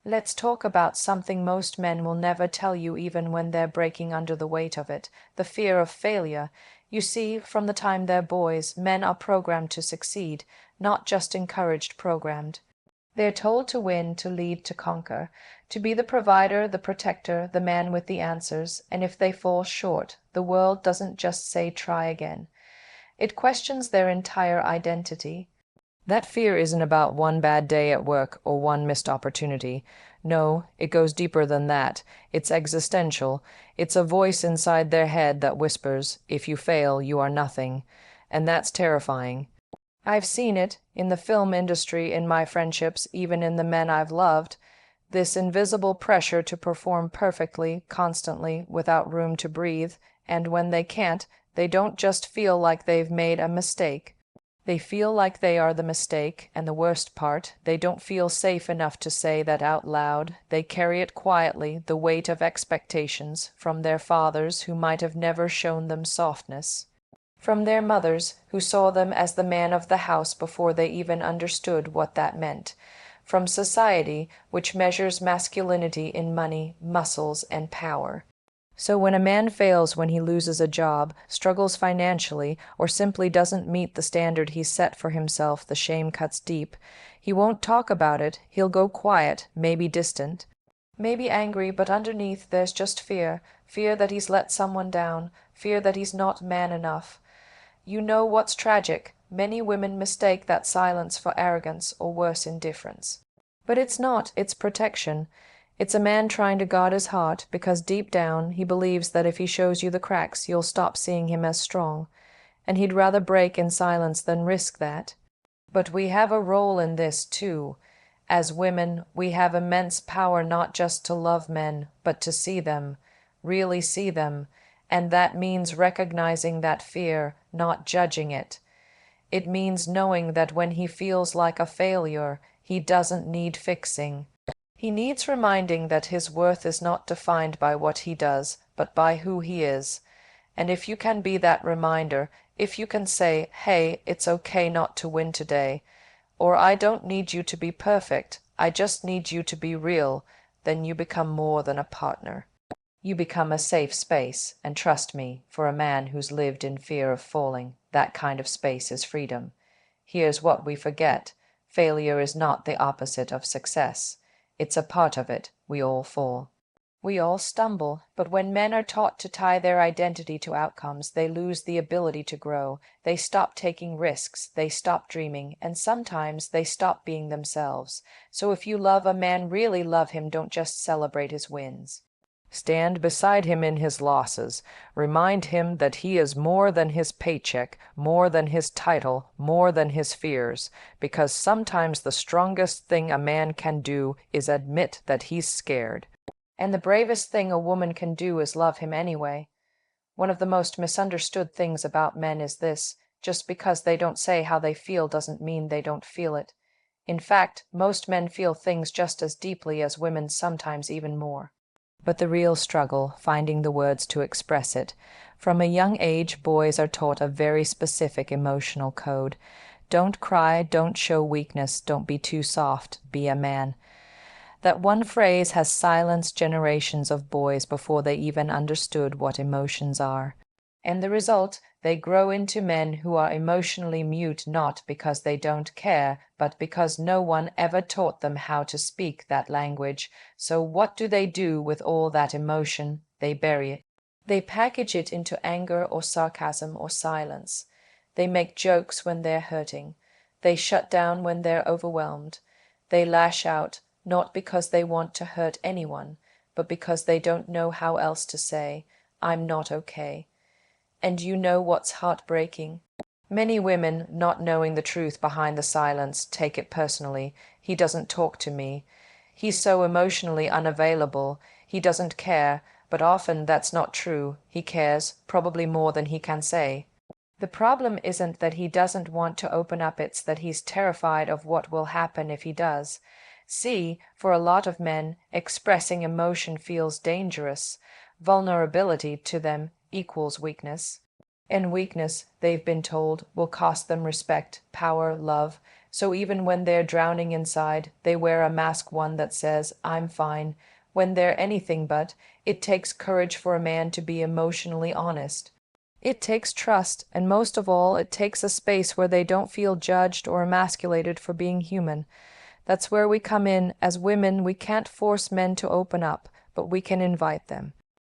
Let's talk about something most men will never tell you even when they're breaking under the weight of it, the fear of failure. You see, from the time they're boys, men are programmed to succeed, not just encouraged, programmed. They're told to win, to lead, to conquer, to be the provider, the protector, the man with the answers, and if they fall short, the world doesn't just say try again. It questions their entire identity. That fear isn't about one bad day at work or one missed opportunity. No, it goes deeper than that. It's existential. It's a voice inside their head that whispers, if you fail, you are nothing. And that's terrifying. I've seen it in the film industry, in my friendships, even in the men I've loved. This invisible pressure to perform perfectly, constantly, without room to breathe, and when they can't, they don't just feel like they've made a mistake. They feel like they are the mistake, and the worst part, they don't feel safe enough to say that out loud. They carry it quietly, the weight of expectations, from their fathers who might have never shown them softness, from their mothers who saw them as the man of the house before they even understood what that meant, from society which measures masculinity in money, muscles, and power. So when a man fails, when he loses a job, struggles financially, or simply doesn't meet the standard he's set for himself, the shame cuts deep. He won't talk about it, he'll go quiet, maybe distant, maybe angry, but underneath there's just fear, fear that he's let someone down, fear that he's not man enough. You know what's tragic? Many women mistake that silence for arrogance, or worse, indifference. But it's not, it's protection. It's a man trying to guard his heart, because deep down he believes that if he shows you the cracks, you'll stop seeing him as strong, and he'd rather break in silence than risk that. But we have a role in this, too. As women, we have immense power not just to love men, but to see them, really see them, and that means recognizing that fear, not judging it. It means knowing that when he feels like a failure, he doesn't need fixing. He needs reminding that his worth is not defined by what he does, but by who he is. And if you can be that reminder, if you can say, hey, it's okay not to win today, or I don't need you to be perfect, I just need you to be real, then you become more than a partner. You become a safe space, and trust me, for a man who's lived in fear of falling, that kind of space is freedom. Here's what we forget. Failure is not the opposite of success. It's a part of it. We all fall. We all stumble, but when men are taught to tie their identity to outcomes, they lose the ability to grow. They stop taking risks, they stop dreaming, and sometimes they stop being themselves. So if you love a man, really love him, don't just celebrate his wins. Stand beside him in his losses. Remind him that he is more than his paycheck, more than his title, more than his fears, because sometimes the strongest thing a man can do is admit that he's scared. And the bravest thing a woman can do is love him anyway. One of the most misunderstood things about men is this: just because they don't say how they feel doesn't mean they don't feel it. In fact, most men feel things just as deeply as women, sometimes even more. But the real struggle, finding the words to express it. From a young age, boys are taught a very specific emotional code. Don't cry, don't show weakness, don't be too soft, be a man. That one phrase has silenced generations of boys before they even understood what emotions are. And the result, they grow into men who are emotionally mute, not because they don't care, but because no one ever taught them how to speak that language. So what do they do with all that emotion? They bury it. They package it into anger or sarcasm or silence. They make jokes when they're hurting. They shut down when they're overwhelmed. They lash out, not because they want to hurt anyone, but because they don't know how else to say, I'm not okay. And you know what's heartbreaking? Many women, not knowing the truth behind the silence, take it personally. He doesn't talk to me. He's so emotionally unavailable. He doesn't care, but often that's not true. He cares, probably more than he can say. The problem isn't that he doesn't want to open up, it's that he's terrified of what will happen if he does. See, for a lot of men, expressing emotion feels dangerous. Vulnerability to them equals weakness. And weakness, they've been told, will cost them respect, power, love, So even when they're drowning inside, they wear a mask, one that says, I'm fine. When they're anything but, it takes courage for a man to be emotionally honest. It takes trust, and most of all, it takes a space where they don't feel judged or emasculated for being human. That's where we come in. As women, we can't force men to open up, but we can invite them.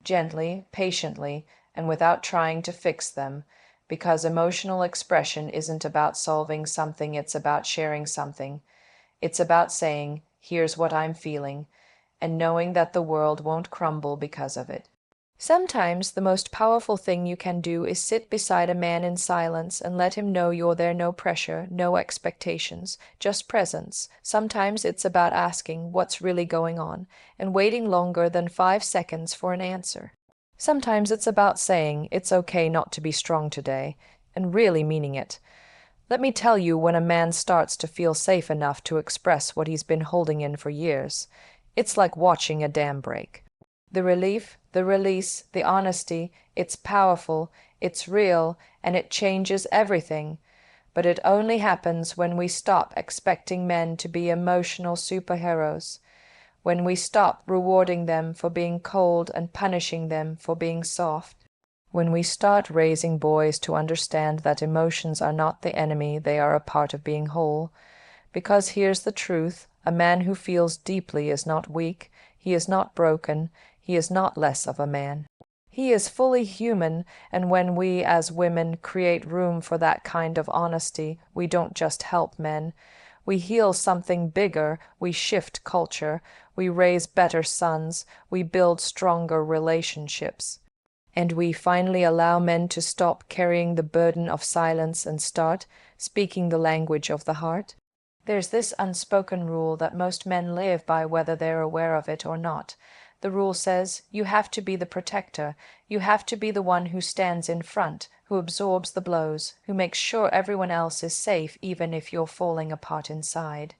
Gently, patiently, and without trying to fix them. Because emotional expression isn't about solving something, it's about sharing something. It's about saying, here's what I'm feeling, and knowing that the world won't crumble because of it. Sometimes the most powerful thing you can do is sit beside a man in silence and let him know you're there, no pressure, no expectations, just presence. Sometimes it's about asking what's really going on and waiting longer than 5 seconds for an answer. Sometimes it's about saying it's okay not to be strong today and really meaning it. Let me tell you, when a man starts to feel safe enough to express what he's been holding in for years, it's like watching a dam break. The relief, the release, the honesty, it's powerful, it's real, and it changes everything. But it only happens when we stop expecting men to be emotional superheroes, when we stop rewarding them for being cold and punishing them for being soft, when we start raising boys to understand that emotions are not the enemy, they are a part of being whole. Because here's the truth, a man who feels deeply is not weak, he is not broken, he is not less of a man. He is fully human, and when we as women create room for that kind of honesty, we don't just help men. We heal something bigger, we shift culture, we raise better sons, we build stronger relationships. And we finally allow men to stop carrying the burden of silence and start speaking the language of the heart. There's this unspoken rule that most men live by, whether they're aware of it or not. The rule says you have to be the protector, you have to be the one who stands in front, who absorbs the blows, who makes sure everyone else is safe even if you're falling apart inside.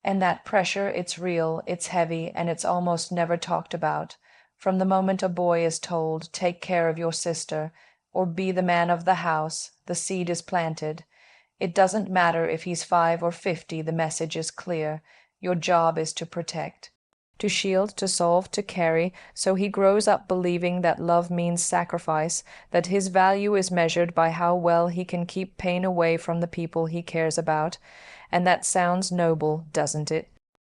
And that pressure, it's real, it's heavy, and it's almost never talked about. From the moment a boy is told, take care of your sister, or be the man of the house, the seed is planted. It doesn't matter if he's 5 or 50, the message is clear. Your job is to protect, to shield, to solve, to carry, so he grows up believing that love means sacrifice, that his value is measured by how well he can keep pain away from the people he cares about. And that sounds noble, doesn't it?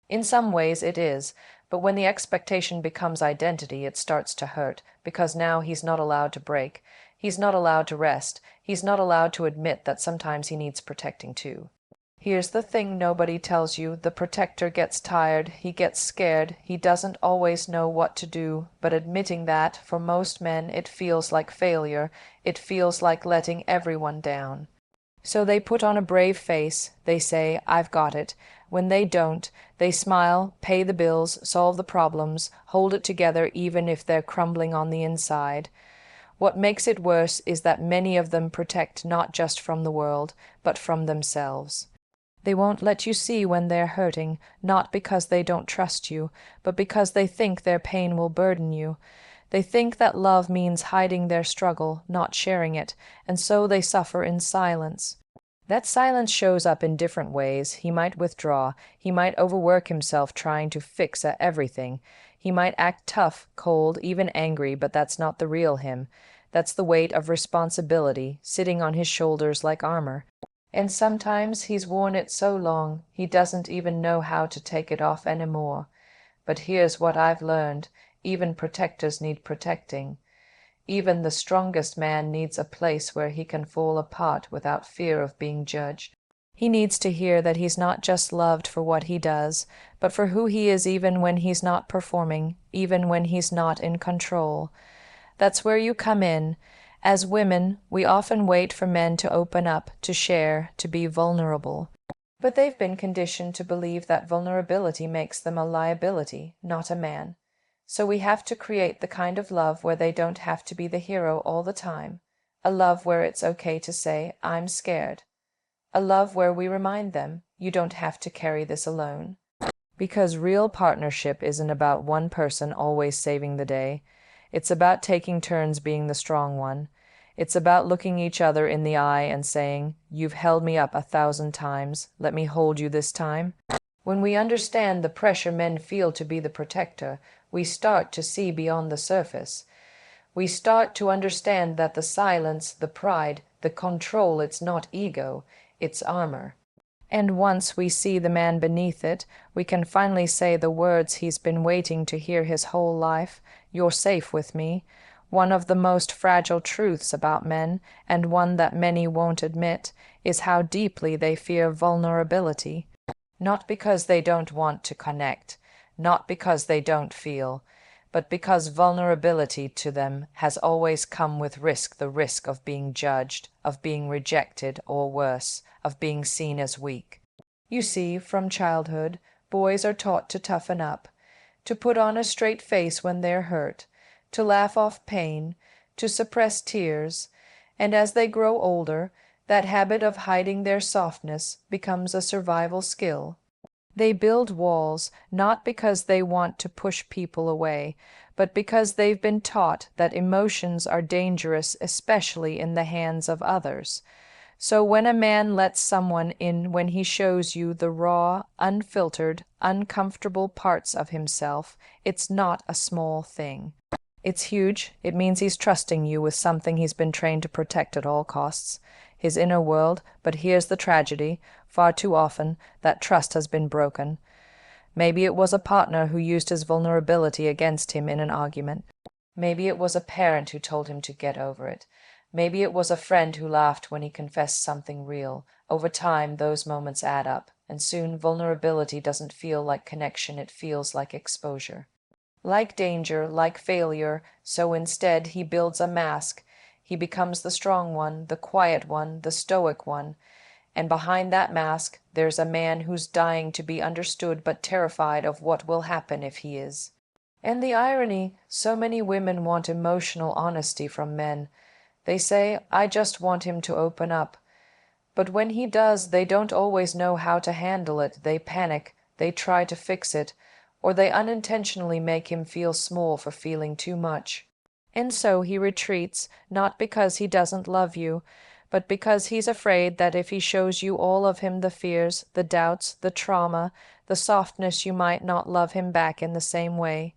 In some ways it is, but when the expectation becomes identity, it starts to hurt, because now he's not allowed to break. He's not allowed to rest. He's not allowed to admit that sometimes he needs protecting too. Here's the thing nobody tells you. The protector gets tired, he gets scared, he doesn't always know what to do, but admitting that, for most men, it feels like failure, it feels like letting everyone down. So they put on a brave face, they say, I've got it. When they don't, they smile, pay the bills, solve the problems, hold it together even if they're crumbling on the inside. What makes it worse is that many of them protect not just from the world, but from themselves. They won't let you see when they're hurting, not because they don't trust you, but because they think their pain will burden you. They think that love means hiding their struggle, not sharing it, and so they suffer in silence. That silence shows up in different ways. He might withdraw. He might overwork himself trying to fix everything. He might act tough, cold, even angry, but that's not the real him. That's the weight of responsibility sitting on his shoulders like armor. And sometimes he's worn it so long he doesn't even know how to take it off anymore. But here's what I've learned. Even protectors need protecting. Even the strongest man needs a place where he can fall apart without fear of being judged. He needs to hear that he's not just loved for what he does, but for who he is, even when he's not performing, even when he's not in control. That's where you come in. As women, we often wait for men to open up, to share, to be vulnerable. But they've been conditioned to believe that vulnerability makes them a liability, not a man. So we have to create the kind of love where they don't have to be the hero all the time. A love where it's okay to say, I'm scared. A love where we remind them, you don't have to carry this alone. Because real partnership isn't about one person always saving the day. It's about taking turns being the strong one. It's about looking each other in the eye and saying, "You've held me up 1,000 times. Let me hold you this time." When we understand the pressure men feel to be the protector, we start to see beyond the surface. We start to understand that the silence, the pride, the control, it's not ego, it's armor. And once we see the man beneath it, we can finally say the words he's been waiting to hear his whole life: "You're safe with me." One of the most fragile truths about men, and one that many won't admit, is how deeply they fear vulnerability. Not because they don't want to connect, not because they don't feel, but because vulnerability to them has always come with risk, the risk of being judged, of being rejected, or worse, of being seen as weak. You see, from childhood, boys are taught to toughen up, to put on a straight face when they're hurt, to laugh off pain, to suppress tears, and as they grow older, that habit of hiding their softness becomes a survival skill. They build walls not because they want to push people away, but because they've been taught that emotions are dangerous, especially in the hands of others. So when a man lets someone in, when he shows you the raw, unfiltered, uncomfortable parts of himself, it's not a small thing. It's huge. It means he's trusting you with something he's been trained to protect at all costs, his inner world. But here's the tragedy: far too often that trust has been broken. Maybe it was a partner who used his vulnerability against him in an argument. Maybe it was a parent who told him to get over it. Maybe it was a friend who laughed when he confessed something real. Over time, those moments add up, and soon vulnerability doesn't feel like connection, it feels like exposure. Like danger, like failure, so instead he builds a mask. He becomes the strong one, the quiet one, the stoic one. And behind that mask, there's a man who's dying to be understood but terrified of what will happen if he is. And the irony, so many women want emotional honesty from men. They say, "I just want him to open up." But when he does, they don't always know how to handle it. They panic, they try to fix it, or they unintentionally make him feel small for feeling too much. And so he retreats, not because he doesn't love you, but because he's afraid that if he shows you all of him, the fears, the doubts, the trauma, the softness, you might not love him back in the same way.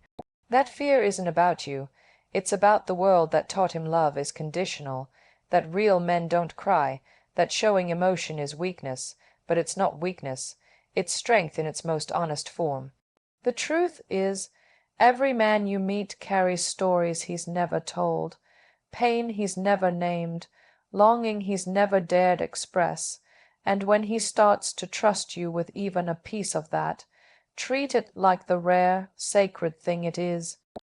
That fear isn't about you. It's about the world that taught him love is conditional, that real men don't cry, that showing emotion is weakness. But it's not weakness. It's strength in its most honest form. The truth is, every man you meet carries stories he's never told, pain he's never named, longing he's never dared express. And when he starts to trust you with even a piece of that, treat it like the rare, sacred thing it is.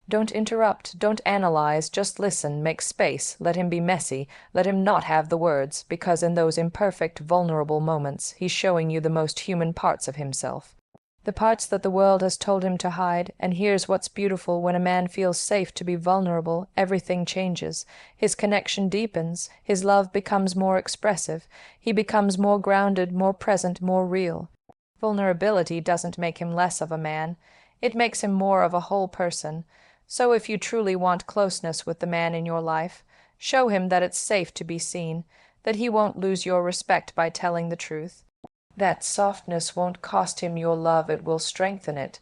Don't interrupt, don't analyze, just listen, make space, let him be messy, let him not have the words, because in those imperfect, vulnerable moments, he's showing you the most human parts of himself. The parts that the world has told him to hide. And here's what's beautiful: when a man feels safe to be vulnerable, everything changes. His connection deepens, his love becomes more expressive, he becomes more grounded, more present, more real. Vulnerability doesn't make him less of a man, it makes him more of a whole person. So if you truly want closeness with the man in your life, show him that it's safe to be seen, that he won't lose your respect by telling the truth. That softness won't cost him your love, it will strengthen it,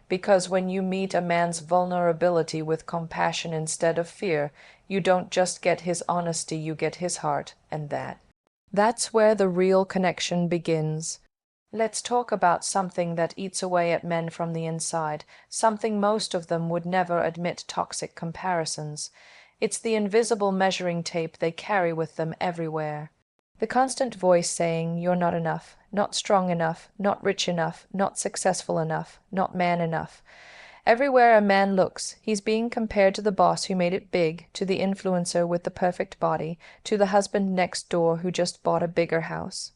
because when you meet a man's vulnerability with compassion instead of fear, you don't just get his honesty, you get his heart, and that's where the real connection begins. Let's talk about something that eats away at men from the inside, something most of them would never admit: toxic comparisons. It's the invisible measuring tape they carry with them everywhere. The constant voice saying, "You're not enough, not strong enough, not rich enough, not successful enough, not man enough." Everywhere a man looks, he's being compared to the boss who made it big, to the influencer with the perfect body, to the husband next door who just bought a bigger house.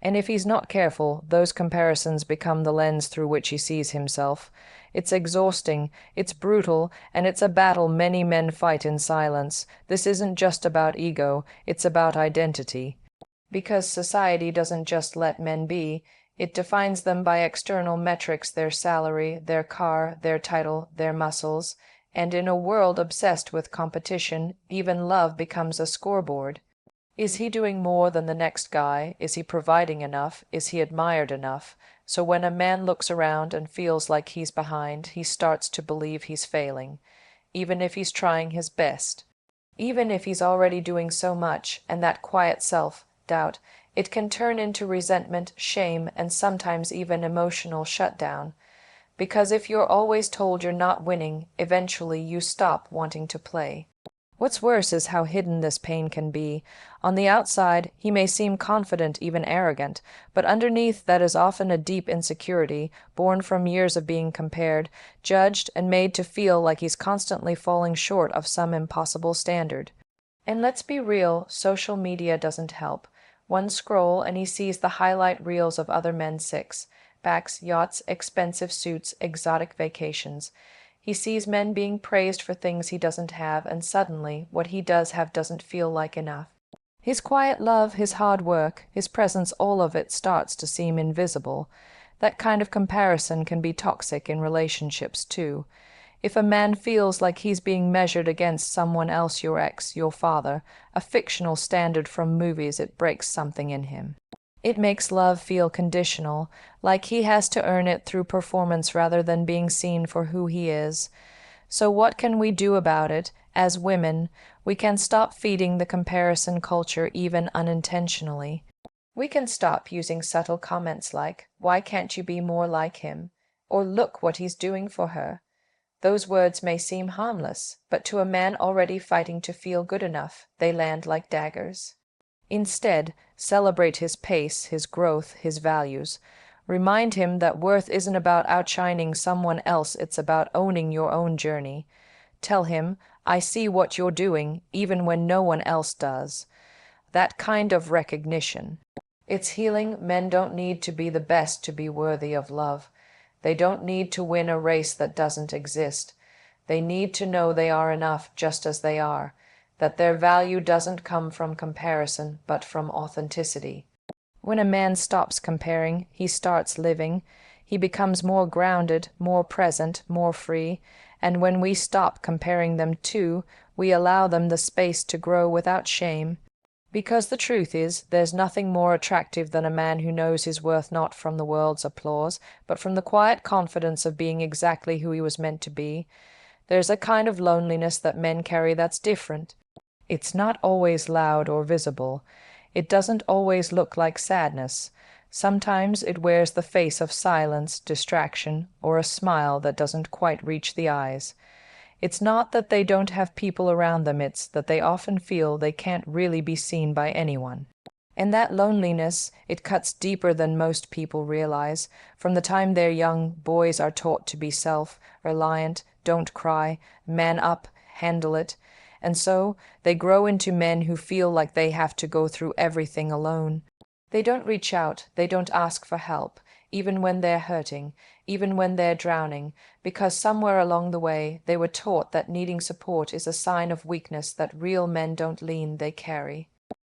And if he's not careful, those comparisons become the lens through which he sees himself. It's exhausting, it's brutal, and it's a battle many men fight in silence. This isn't just about ego, it's about identity. Because society doesn't just let men be, it defines them by external metrics: their salary, their car, their title, their muscles. And in a world obsessed with competition, even love becomes a scoreboard. Is he doing more than the next guy? Is he providing enough? Is he admired enough? So when a man looks around and feels like he's behind, he starts to believe he's failing, even if he's trying his best. Even if he's already doing so much, and that quiet self-doubt, it can turn into resentment, shame, and sometimes even emotional shutdown. Because if you're always told you're not winning, eventually you stop wanting to play. What's worse is how hidden this pain can be. On the outside, he may seem confident, even arrogant, but underneath that is often a deep insecurity, born from years of being compared, judged, and made to feel like he's constantly falling short of some impossible standard. And let's be real, social media doesn't help. One scroll and he sees the highlight reels of other men's six-packs, yachts, expensive suits, exotic vacations. He sees men being praised for things he doesn't have, and suddenly what he does have doesn't feel like enough. His quiet love, his hard work, his presence, all of it starts to seem invisible. That kind of comparison can be toxic in relationships too. If a man feels like he's being measured against someone else, your ex, your father, a fictional standard from movies, it breaks something in him. It makes love feel conditional, like he has to earn it through performance rather than being seen for who he is. So what can we do about it? As women, we can stop feeding the comparison culture even unintentionally. We can stop using subtle comments like, "Why can't you be more like him?" or "Look what he's doing for her." Those words may seem harmless, but to a man already fighting to feel good enough, they land like daggers. Instead, celebrate his pace, his growth, his values. Remind him that worth isn't about outshining someone else, it's about owning your own journey. Tell him, "I see what you're doing, even when no one else does." That kind of recognition. It's healing. Men don't need to be the best to be worthy of love. They don't need to win a race that doesn't exist. They need to know they are enough just as they are, that their value doesn't come from comparison, but from authenticity. When a man stops comparing, he starts living. He becomes more grounded, more present, more free. And when we stop comparing them too, we allow them the space to grow without shame. Because the truth is, there's nothing more attractive than a man who knows his worth not from the world's applause, but from the quiet confidence of being exactly who he was meant to be. There's a kind of loneliness that men carry that's different. It's not always loud or visible. It doesn't always look like sadness. Sometimes it wears the face of silence, distraction, or a smile that doesn't quite reach the eyes. It's not that they don't have people around them, it's that they often feel they can't really be seen by anyone. And that loneliness, it cuts deeper than most people realize. From the time they're young, boys are taught to be self-reliant, don't cry, man up, handle it. And so they grow into men who feel like they have to go through everything alone. They don't reach out, they don't ask for help, even when they're hurting, even when they're drowning, because somewhere along the way they were taught that needing support is a sign of weakness that real men don't lean, they carry.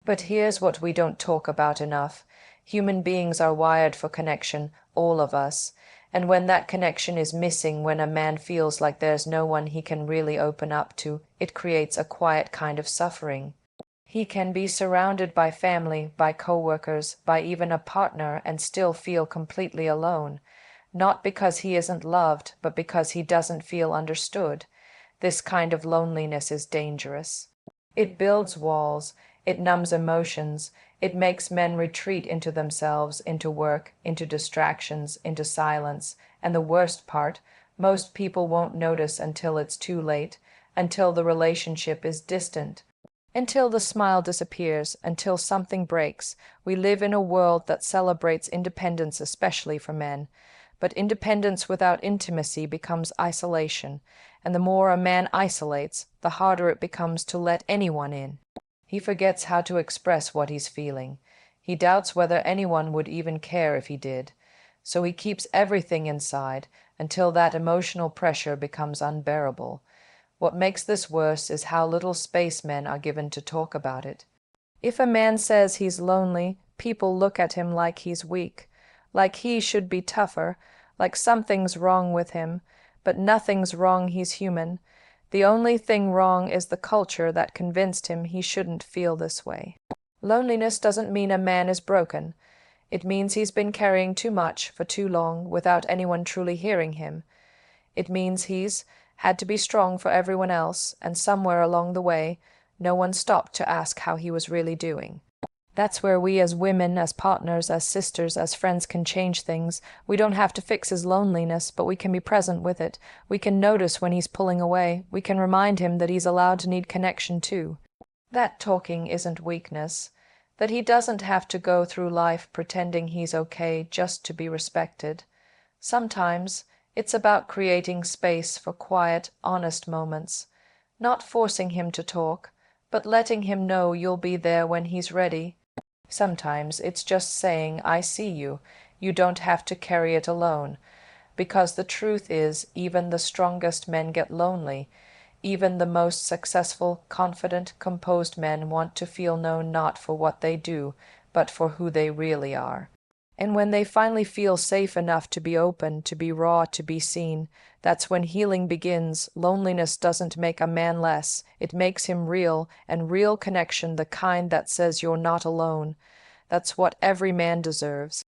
But here's what we don't talk about enough. Human beings are wired for connection, all of us. And when that connection is missing, when a man feels like there's no one he can really open up to, it creates a quiet kind of suffering. He can be surrounded by family, by coworkers, by even a partner, and still feel completely alone. Not because he isn't loved, but because he doesn't feel understood. This kind of loneliness is dangerous. It builds walls, it numbs emotions, it makes men retreat into themselves, into work, into distractions, into silence, and the worst part, most people won't notice until it's too late, until the relationship is distant, until the smile disappears, until something breaks. We live in a world that celebrates independence, especially for men. But independence without intimacy becomes isolation, and the more a man isolates, the harder it becomes to let anyone in. He forgets how to express what he's feeling. He doubts whether anyone would even care if he did. So he keeps everything inside until that emotional pressure becomes unbearable. What makes this worse is how little space men are given to talk about it. If a man says he's lonely, people look at him like he's weak, like he should be tougher, like something's wrong with him. But nothing's wrong, he's human. The only thing wrong is the culture that convinced him he shouldn't feel this way. Loneliness doesn't mean a man is broken. It means he's been carrying too much for too long without anyone truly hearing him. It means he's had to be strong for everyone else, and somewhere along the way, no one stopped to ask how he was really doing. That's where we as women, as partners, as sisters, as friends can change things. We don't have to fix his loneliness, but we can be present with it. We can notice when he's pulling away. We can remind him that he's allowed to need connection too. That talking isn't weakness. That he doesn't have to go through life pretending he's okay just to be respected. Sometimes it's about creating space for quiet, honest moments. Not forcing him to talk, but letting him know you'll be there when he's ready. Sometimes it's just saying, I see you. You don't have to carry it alone. Because the truth is, even the strongest men get lonely. Even the most successful, confident, composed men want to feel known not for what they do, but for who they really are. And when they finally feel safe enough to be open, to be raw, to be seen, that's when healing begins. Loneliness doesn't make a man less. It makes him real, and real connection, the kind that says you're not alone. That's what every man deserves.